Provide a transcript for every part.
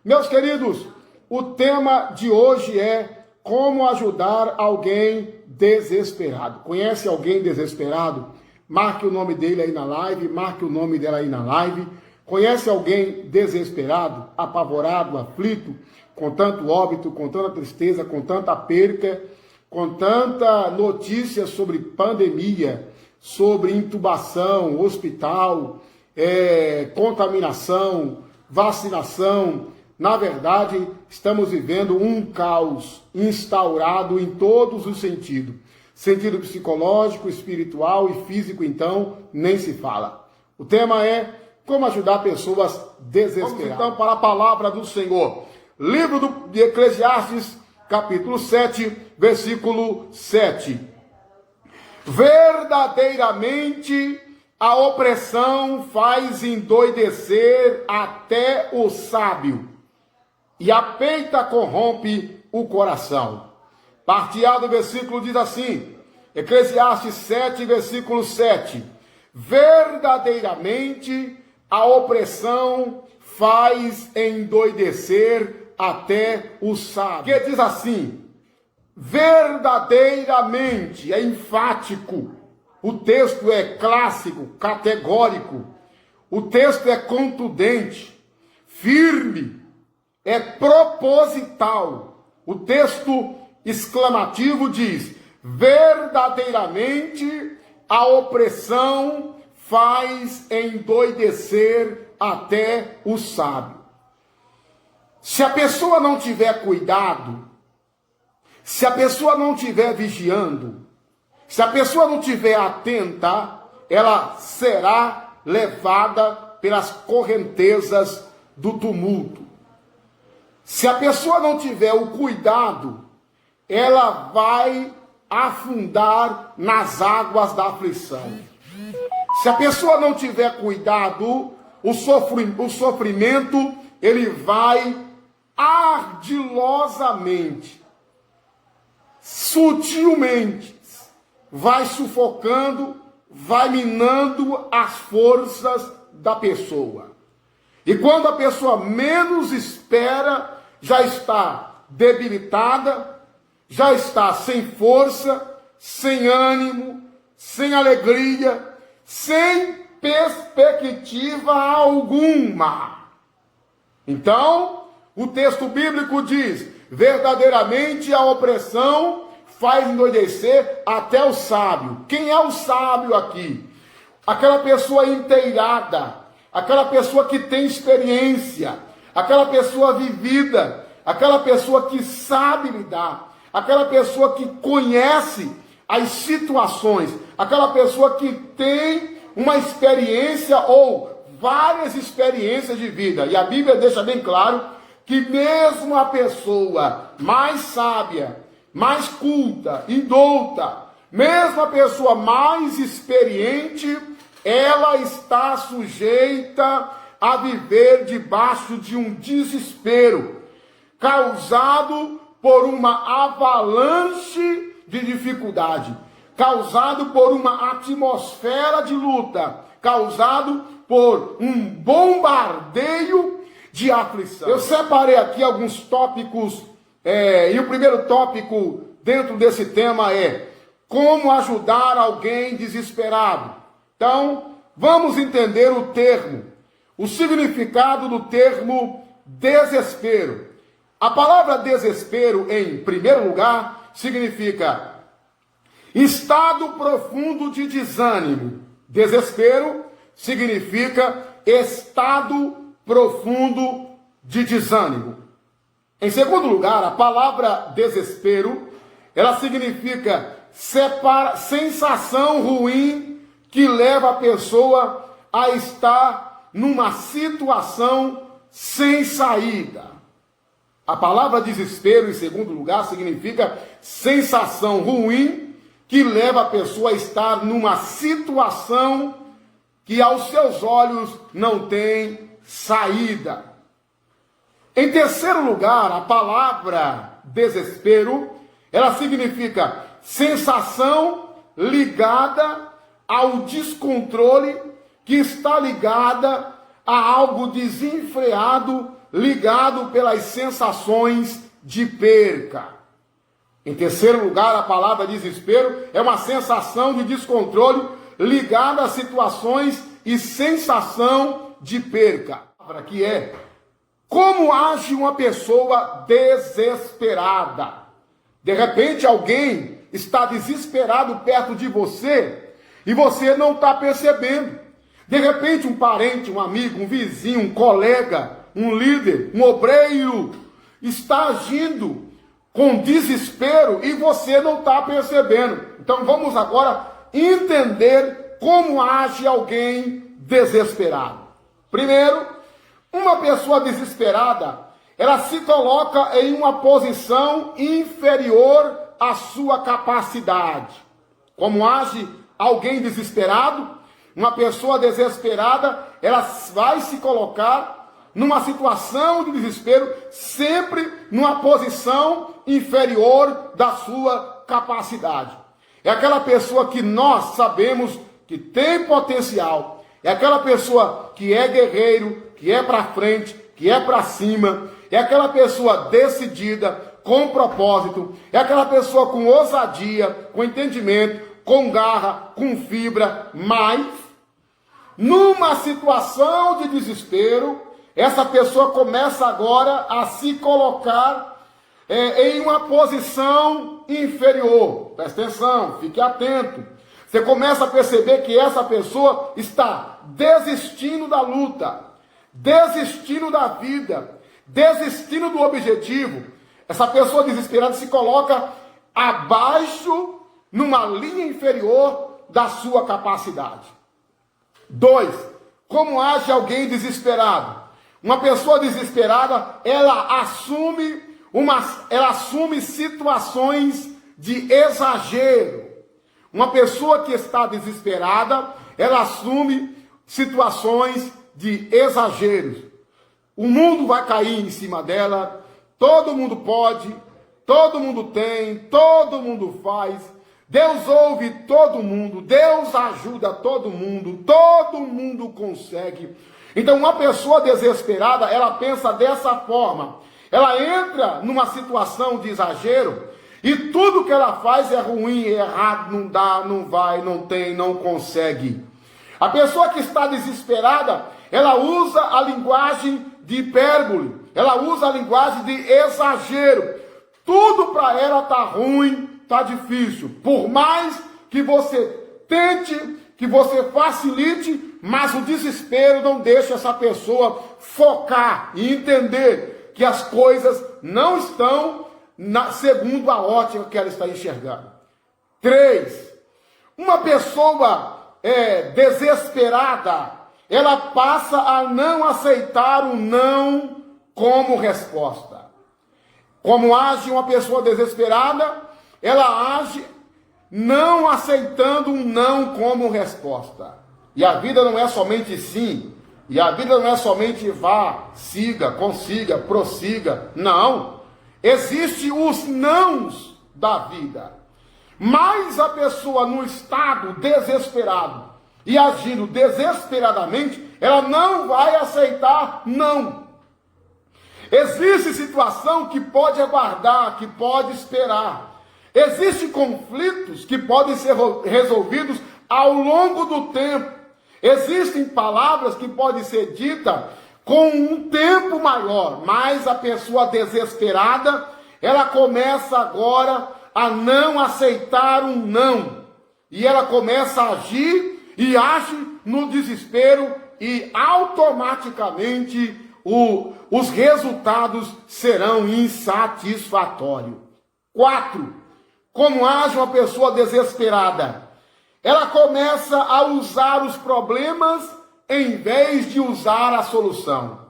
Meus queridos, o tema de hoje é como ajudar alguém desesperado. Conhece alguém desesperado? Marque o nome dele aí na live, marque o nome dela aí na live. Conhece alguém desesperado, apavorado, aflito, com tanto óbito, com tanta tristeza, com tanta perca, com tanta notícia sobre pandemia, sobre intubação, hospital, contaminação, vacinação? Na verdade, estamos vivendo um caos instaurado em todos os sentidos. Sentido psicológico, espiritual e físico, então, nem se fala. O tema é como ajudar pessoas desesperadas. Vamos então para a palavra do Senhor. Livro de Eclesiastes, capítulo 7, versículo 7. Verdadeiramente a opressão faz endoidecer até o sábio, e a peita corrompe o coração. Parte A do versículo diz assim, Eclesiastes 7, versículo 7. Verdadeiramente a opressão faz endoidecer até o sábio. Que diz assim, verdadeiramente, é enfático. O texto é clássico, categórico. O texto é contundente, firme, é proposital. O texto exclamativo diz, verdadeiramente a opressão faz endoidecer até o sábio. Se a pessoa não tiver cuidado, se a pessoa não tiver vigiando, se a pessoa não tiver atenta, ela será levada pelas correntezas do tumulto. Se a pessoa não tiver o cuidado, ela vai afundar nas águas da aflição. Se a pessoa não tiver cuidado, o sofrimento, ele vai ardilosamente, sutilmente, vai sufocando, vai minando as forças da pessoa. E quando a pessoa menos espera, já está debilitada, já está sem força, sem ânimo, sem alegria, sem perspectiva alguma. Então, o texto bíblico diz, verdadeiramente a opressão faz endoidecer até o sábio. Quem é o sábio aqui? Aquela pessoa inteirada, aquela pessoa que tem experiência, aquela pessoa vivida, aquela pessoa que sabe lidar, aquela pessoa que conhece as situações, aquela pessoa que tem uma experiência ou várias experiências de vida. E a Bíblia deixa bem claro que mesmo a pessoa mais sábia, mais culta e douta, mesmo a pessoa mais experiente, ela está sujeita a viver debaixo de um desespero, causado por uma avalanche de dificuldade, causado por uma atmosfera de luta, causado por um bombardeio de aflição. Eu separei aqui alguns tópicos, e o primeiro tópico dentro desse tema é como ajudar alguém desesperado. Então, vamos entender o termo, o significado do termo desespero. A palavra desespero, em primeiro lugar, significa estado profundo de desânimo. Desespero significa estado profundo de desânimo. Em segundo lugar, a palavra desespero, ela significa sensação ruim que leva a pessoa a estar numa situação sem saída. A palavra desespero, em segundo lugar, significa sensação ruim que leva a pessoa a estar numa situação que aos seus olhos não tem saída. Em terceiro lugar, a palavra desespero, ela significa sensação ligada ao descontrole, que está ligada a algo desenfreado ligado pelas sensações de perca. Em terceiro lugar, a palavra desespero é uma sensação de descontrole ligada a situações e sensação de perca. A palavra que é: como age uma pessoa desesperada? De repente alguém está desesperado perto de você e você não está percebendo. De repente um parente, um amigo, um vizinho, um colega, um líder, um obreiro está agindo com desespero e você não está percebendo. Então vamos agora entender como age alguém desesperado. Primeiro, uma pessoa desesperada, ela se coloca em uma posição inferior à sua capacidade. Como age alguém desesperado? Uma pessoa desesperada, ela vai se colocar numa situação de desespero, sempre numa posição inferior da sua capacidade. É aquela pessoa que nós sabemos que tem potencial, é aquela pessoa que é guerreiro, que é para frente, que é para cima, é aquela pessoa decidida, com propósito, é aquela pessoa com ousadia, com entendimento, com garra, com fibra, mas numa situação de desespero, essa pessoa começa agora a se colocar em uma posição inferior. Presta atenção, fique atento. Você começa a perceber que essa pessoa está desistindo da luta, desistindo da vida, desistindo do objetivo. Essa pessoa desesperada se coloca abaixo, numa linha inferior da sua capacidade. 2. Como age alguém desesperado? Uma pessoa desesperada, ela assume situações de exagero. Uma pessoa que está desesperada, ela assume situações de exageros. O mundo vai cair em cima dela, todo mundo pode, todo mundo tem, todo mundo faz. Deus ouve todo mundo, Deus ajuda todo mundo consegue. Então uma pessoa desesperada, ela pensa dessa forma. Ela entra numa situação de exagero e tudo que ela faz é ruim, é errado, não dá, não vai, não tem, não consegue. A pessoa que está desesperada, ela usa a linguagem de hipérbole, ela usa a linguagem de exagero. Tudo para ela está ruim, está difícil. Por mais que você tente, que você facilite, mas o desespero não deixa essa pessoa focar e entender que as coisas não estão segundo a ótica que ela está enxergando. 3. Uma pessoa desesperada, ela passa a não aceitar o não como resposta. Como age uma pessoa desesperada? Ela age não aceitando um não como resposta. E a vida não é somente sim, e a vida não é somente vá, siga, consiga, prossiga. Não. Existem os nãos da vida. Mas a pessoa no estado desesperado e agindo desesperadamente, ela não vai aceitar não. Existe situação que pode aguardar, que pode esperar. Existem conflitos que podem ser resolvidos ao longo do tempo. Existem palavras que podem ser ditas com um tempo maior, mas a pessoa desesperada, ela começa agora a não aceitar um não. E ela começa a agir e age no desespero e automaticamente os resultados serão insatisfatórios. 4. Como age uma pessoa desesperada? Ela começa a usar os problemas em vez de usar a solução.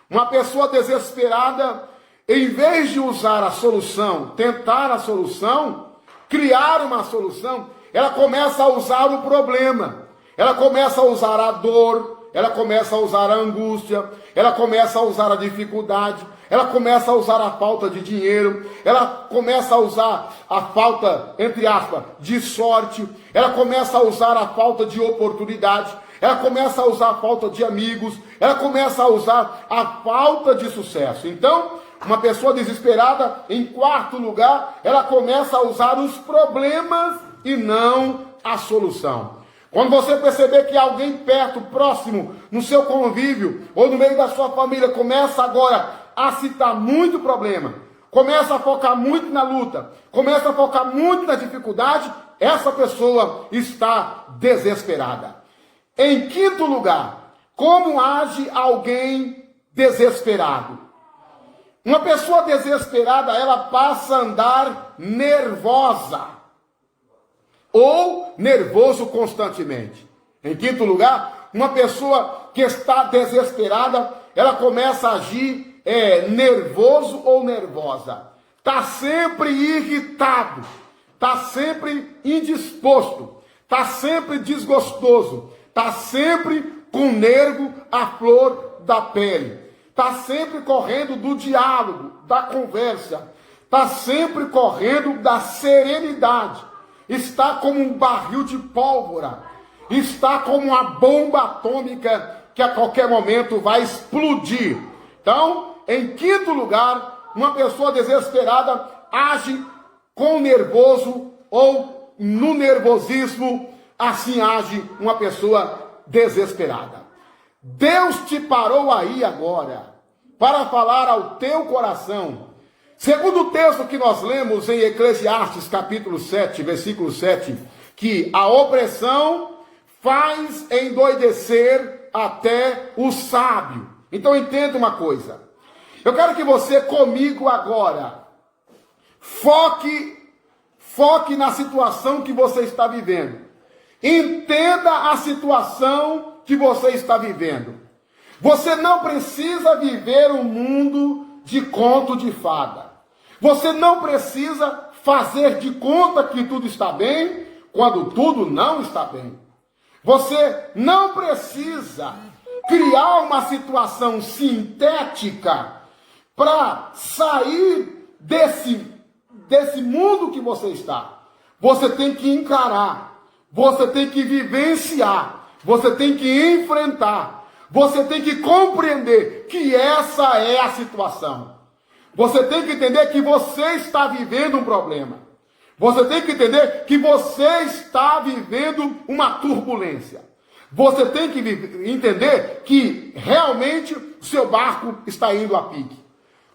Uma pessoa desesperada, em vez de usar a solução, tentar a solução, criar uma solução, ela começa a usar o problema. Ela começa a usar a dor, ela começa a usar a angústia, ela começa a usar a dificuldade, ela começa a usar a falta de dinheiro, ela começa a usar a falta, entre aspas, de sorte, ela começa a usar a falta de oportunidade, ela começa a usar a falta de amigos, ela começa a usar a falta de sucesso. Então, uma pessoa desesperada, em quarto lugar, ela começa a usar os problemas e não a solução. Quando você perceber que alguém perto, próximo, no seu convívio ou no meio da sua família, começa agora a citar muito problema, começa a focar muito na luta, começa a focar muito na dificuldade, essa pessoa está desesperada. Em quinto lugar, como age alguém desesperado? Uma pessoa desesperada, ela passa a andar nervosa ou nervoso constantemente. Em quinto lugar, uma pessoa que está desesperada, ela começa a agir nervoso ou nervosa. Está sempre irritado, está sempre indisposto, está sempre desgostoso, está sempre com o nervo à flor da pele. Está sempre correndo do diálogo, da conversa. Está sempre correndo da serenidade. Está como um barril de pólvora. Está como uma bomba atômica que a qualquer momento vai explodir. Então, em quinto lugar, uma pessoa desesperada age com nervoso ou no nervosismo. Assim age uma pessoa desesperada. Deus te parou aí agora para falar ao teu coração. Segundo o texto que nós lemos em Eclesiastes capítulo 7, versículo 7, que a opressão faz endoidecer até o sábio. Então entenda uma coisa. Eu quero que você comigo agora foque na situação que você está vivendo. Entenda a situação que você está vivendo. Você não precisa viver um mundo de conto de fada. Você não precisa fazer de conta que tudo está bem, quando tudo não está bem. Você não precisa criar uma situação sintética para sair desse mundo que você está. Você tem que encarar, você tem que vivenciar, você tem que enfrentar, você tem que compreender que essa é a situação. Você tem que entender que você está vivendo um problema. Você tem que entender que você está vivendo uma turbulência. Você tem que entender que realmente o seu barco está indo a pique.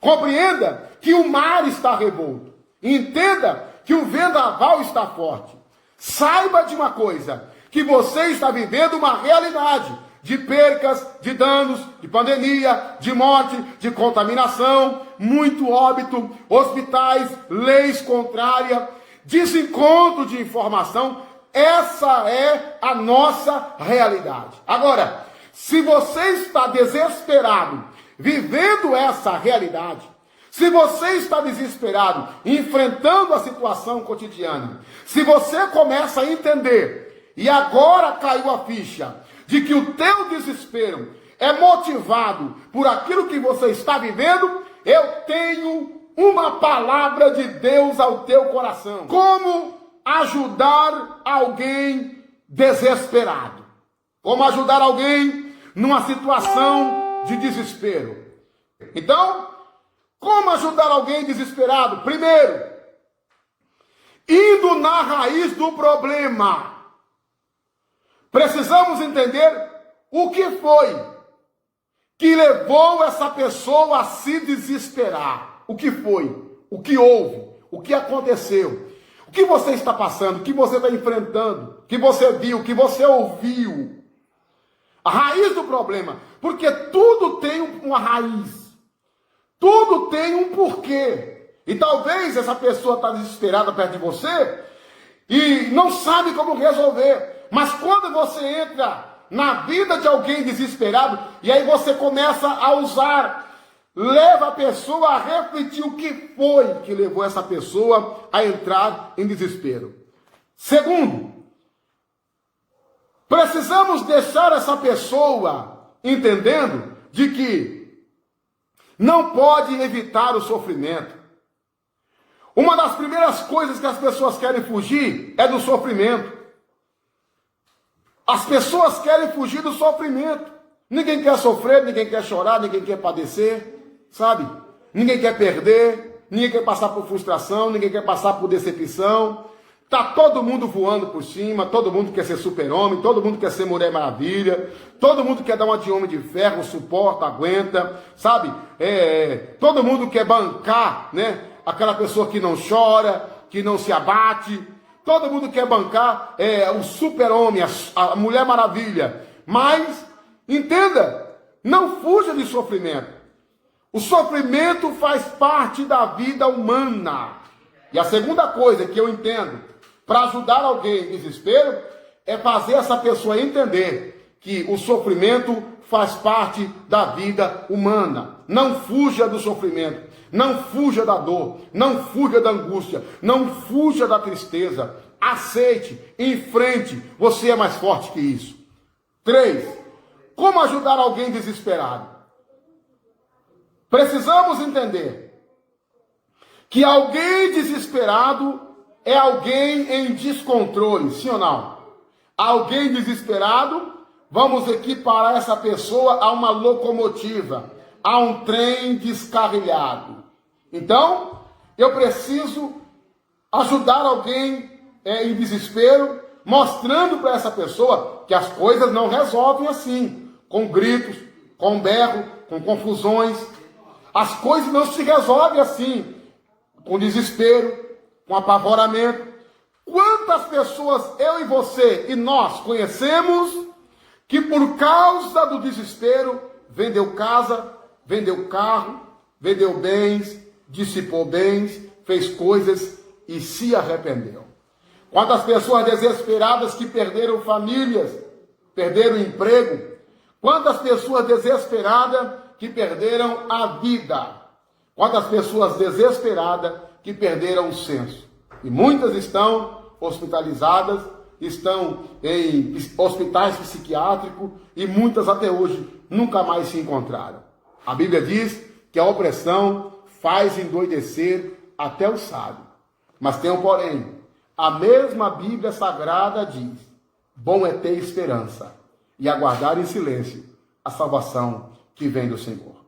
Compreenda que o mar está revolto. Entenda que o vendaval está forte. Saiba de uma coisa, que você está vivendo uma realidade de percas, de danos, de pandemia, de morte, de contaminação, muito óbito, hospitais, leis contrárias, desencontro de informação. Essa é a nossa realidade. Agora, se você está desesperado, vivendo essa realidade, se você está desesperado, enfrentando a situação cotidiana, se você começa a entender, e agora caiu a ficha, de que o teu desespero é motivado por aquilo que você está vivendo, eu tenho uma palavra de Deus ao teu coração. Como ajudar alguém desesperado? Como ajudar alguém numa situação de desespero? Então, como ajudar alguém desesperado? Primeiro, indo na raiz do problema. Precisamos entender o que foi que levou essa pessoa a se desesperar. O que foi? O que houve? O que aconteceu? O que você está passando? O que você está enfrentando? O que você viu? O que você ouviu? A raiz do problema. Porque tudo tem uma raiz. Tudo tem um porquê. E talvez essa pessoa está desesperada perto de você e não sabe como resolver. Mas quando você entra na vida de alguém desesperado, e aí você começa a usar, leva a pessoa a refletir o que foi que levou essa pessoa a entrar em desespero. Segundo, precisamos deixar essa pessoa entendendo de que não pode evitar o sofrimento. Uma das primeiras coisas que as pessoas querem fugir é do sofrimento. As pessoas querem fugir do sofrimento. Ninguém quer sofrer, ninguém quer chorar, ninguém quer padecer, sabe? Ninguém quer perder, ninguém quer passar por frustração, ninguém quer passar por decepção. Tá todo mundo voando por cima, todo mundo quer ser super-homem, todo mundo quer ser Mulher Maravilha, todo mundo quer dar uma de homem de ferro, suporta, aguenta, sabe? Todo mundo quer bancar, né? Aquela pessoa que não chora, que não se abate. Todo mundo quer bancar o super-homem, a Mulher Maravilha. Mas, entenda, não fuja de sofrimento. O sofrimento faz parte da vida humana. E a segunda coisa que eu entendo, para ajudar alguém em desespero, é fazer essa pessoa entender que o sofrimento faz parte da vida humana. Não fuja do sofrimento, não fuja da dor, não fuja da angústia, não fuja da tristeza. Aceite, enfrente, você é mais forte que isso. 3. Como ajudar alguém desesperado? Precisamos entender que alguém desesperado é alguém em descontrole, sim ou não? Alguém desesperado, vamos equiparar essa pessoa a uma locomotiva, a um trem descarrilhado. Então, eu preciso ajudar alguém em desespero, mostrando para essa pessoa que as coisas não resolvem assim, com gritos, com berro, com confusões. As coisas não se resolvem assim, com desespero, com apavoramento. Quantas pessoas eu e você e nós conhecemos que por causa do desespero vendeu casa, vendeu carro, vendeu bens, dissipou bens, fez coisas e se arrependeu? Quantas pessoas desesperadas que perderam famílias, perderam emprego? Quantas pessoas desesperadas que perderam a vida? Quantas pessoas desesperadas que perderam o senso? E muitas estão hospitalizadas, estão em hospitais psiquiátricos e muitas até hoje nunca mais se encontraram. A Bíblia diz que a opressão faz endoidecer até o sábio. Mas tem um porém. A mesma Bíblia Sagrada diz: bom é ter esperança e aguardar em silêncio a salvação que vem do Senhor.